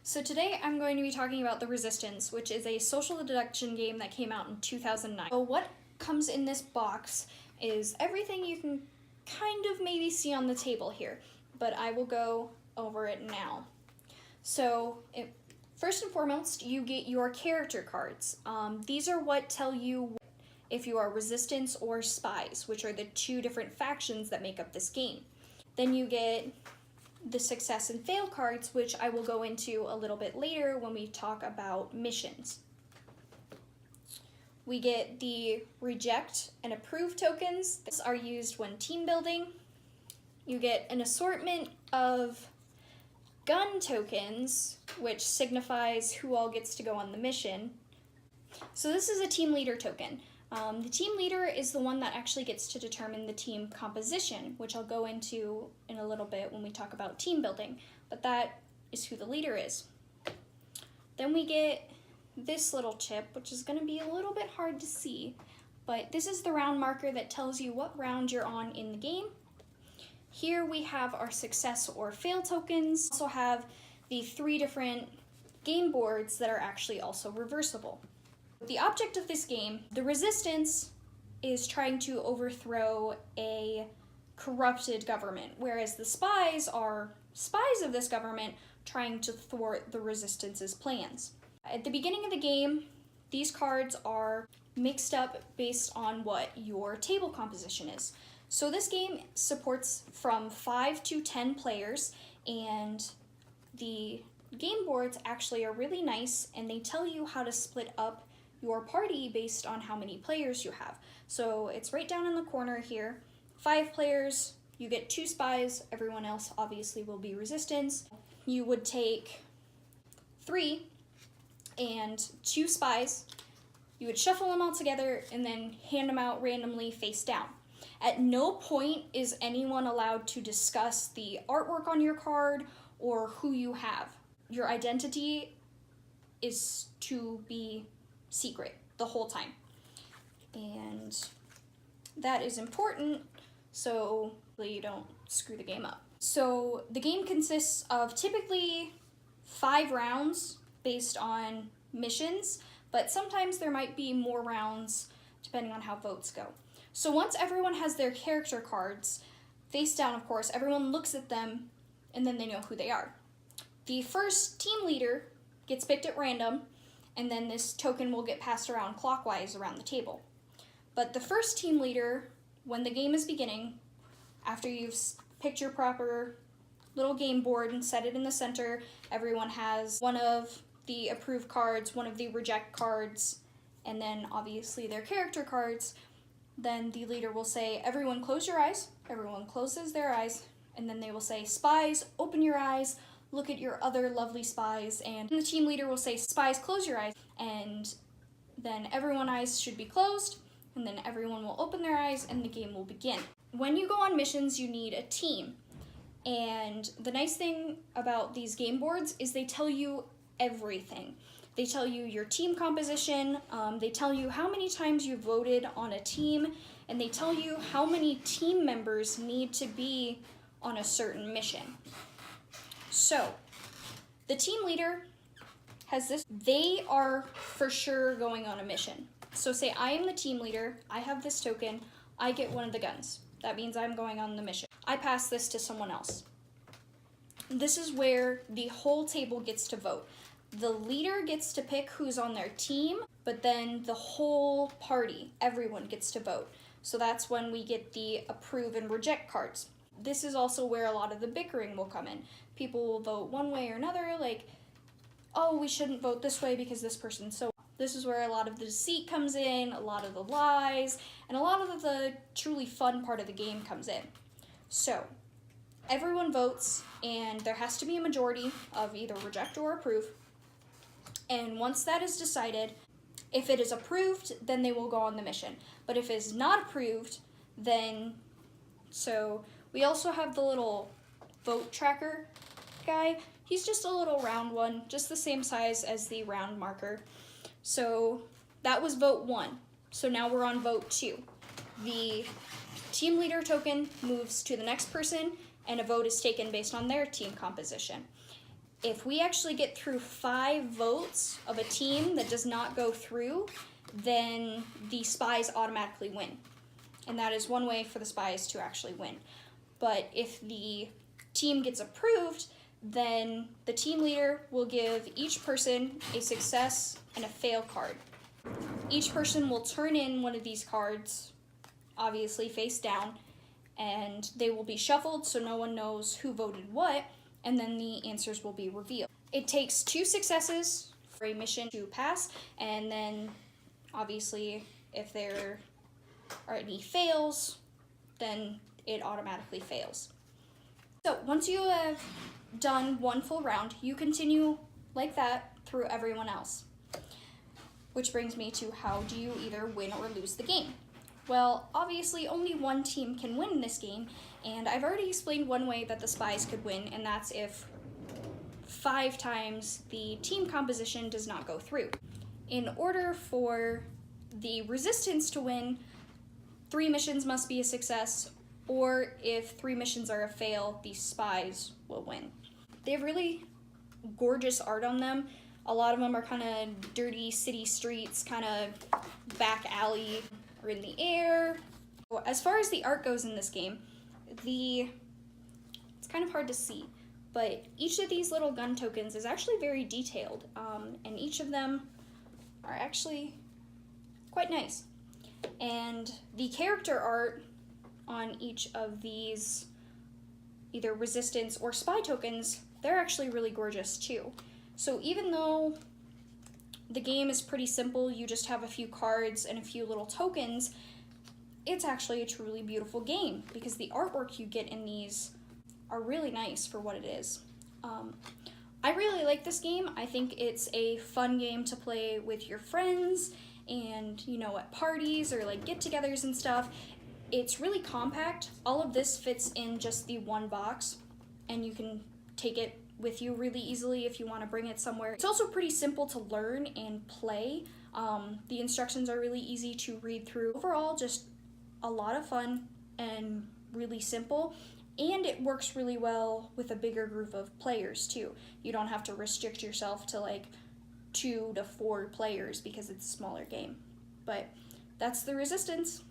So today I'm going to be talking about The Resistance, which is a social deduction game that came out in 2009. So what comes in this box is everything you can kind of maybe see on the table here, but I will go over it now. So first and foremost, you get your character cards. These are what tell you if you are resistance or spies, which are the two different factions that make up this game. Then you get the success and fail cards, which I will go into a little bit later when we talk about missions. We get the reject and approve tokens. These are used when team building. You get an assortment of gun tokens, which signifies who all gets to go on the mission. So this is a team leader token. The team leader is the one that actually gets to determine the team composition, which I'll go into in a little bit when we talk about team building, but that is who the leader is. Then we get this little chip, which is going to be a little bit hard to see, but this is the round marker that tells you what round you're on in the game. Here we have our success or fail tokens. We also have the 3 different game boards that are actually also reversible. The object of this game, the Resistance, is trying to overthrow a corrupted government, whereas the spies are spies of this government trying to thwart the Resistance's plans. At the beginning of the game, these cards are mixed up based on what your table composition is. So this game supports from 5 to 10 players, and the game boards actually are really nice, and they tell you how to split up your party based on how many players you have. So it's right down in the corner here. 5 players, you get 2 spies, everyone else obviously will be resistance. You would take 3 and 2 spies, you would shuffle them all together and then hand them out randomly face down. At no point is anyone allowed to discuss the artwork on your card or who you have. Your identity is to be secret the whole time, and that is important so you don't screw the game up. So the game consists of typically 5 rounds based on missions, but sometimes there might be more rounds depending on how votes go. So once everyone has their character cards face down, of course, everyone looks at them and then they know who they are. The first team leader gets picked at random, and then this token will get passed around clockwise around the table. But the first team leader, when the game is beginning, after you've picked your proper little game board and set it in the center, everyone has one of the approve cards, one of the reject cards, and then obviously their character cards. Then the leader will say, everyone close your eyes. Everyone closes their eyes, and then they will say, spies, open your eyes. Look at your other lovely spies, and the team leader will say, spies, close your eyes, and then everyone's eyes should be closed, and then everyone will open their eyes, and the game will begin. When you go on missions, you need a team, and the nice thing about these game boards is they tell you everything. They tell you your team composition, they tell you how many times you voted on a team, and they tell you how many team members need to be on a certain mission. So, the team leader has this. They are for sure going on a mission. So say I am the team leader, I have this token, I get one of the guns. That means I'm going on the mission. I pass this to someone else. This is where the whole table gets to vote. The leader gets to pick who's on their team, but then the whole party, everyone gets to vote. So that's when we get the approve and reject cards. This is also where a lot of the bickering will come in. People will vote one way or another, like, oh, we shouldn't vote this way because this person's so. This is where a lot of the deceit comes in, a lot of the lies, and a lot of the truly fun part of the game comes in. So, everyone votes, and there has to be a majority of either reject or approve. And once that is decided, if it is approved, then they will go on the mission. But if it is not approved, then, so we also have the little vote tracker guy. He's just a little round one, just the same size as the round marker. So that was vote 1. So now we're on vote 2. The team leader token moves to the next person, and a vote is taken based on their team composition. If we actually get through 5 votes of a team that does not go through, then the spies automatically win. And that is one way for the spies to actually win. But if the team gets approved, then the team leader will give each person a success and a fail card. Each person will turn in one of these cards, obviously face down, and they will be shuffled so no one knows who voted what, and then the answers will be revealed. It takes 2 successes for a mission to pass, and then obviously if there are any fails, then it automatically fails. So once you have done 1 full round, you continue like that through everyone else. Which brings me to, how do you either win or lose the game? Well, obviously only one team can win this game, and I've already explained one way that the spies could win, and that's if 5 times the team composition does not go through. In order for the resistance to win, 3 missions must be a success, or if 3 missions are a fail, the spies will win. They have really gorgeous art on them. A lot of them are kind of dirty city streets, kind of back alley, or in the air. As far as the art goes in this game, it's kind of hard to see, but each of these little gun tokens is actually very detailed, and each of them are actually quite nice. And the character art on each of these either resistance or spy tokens, they're actually really gorgeous too. So even though the game is pretty simple, you just have a few cards and a few little tokens, it's actually a truly beautiful game because the artwork you get in these are really nice for what it is. I really like this game. I think it's a fun game to play with your friends and, you know, at parties or like get-togethers and stuff. It's really compact. All of this fits in just the 1 box, and you can take it with you really easily if you want to bring it somewhere. It's also pretty simple to learn and play. The instructions are really easy to read through. Overall, just a lot of fun and really simple, and it works really well with a bigger group of players too. You don't have to restrict yourself to like 2 to 4 players because it's a smaller game. But that's the Resistance.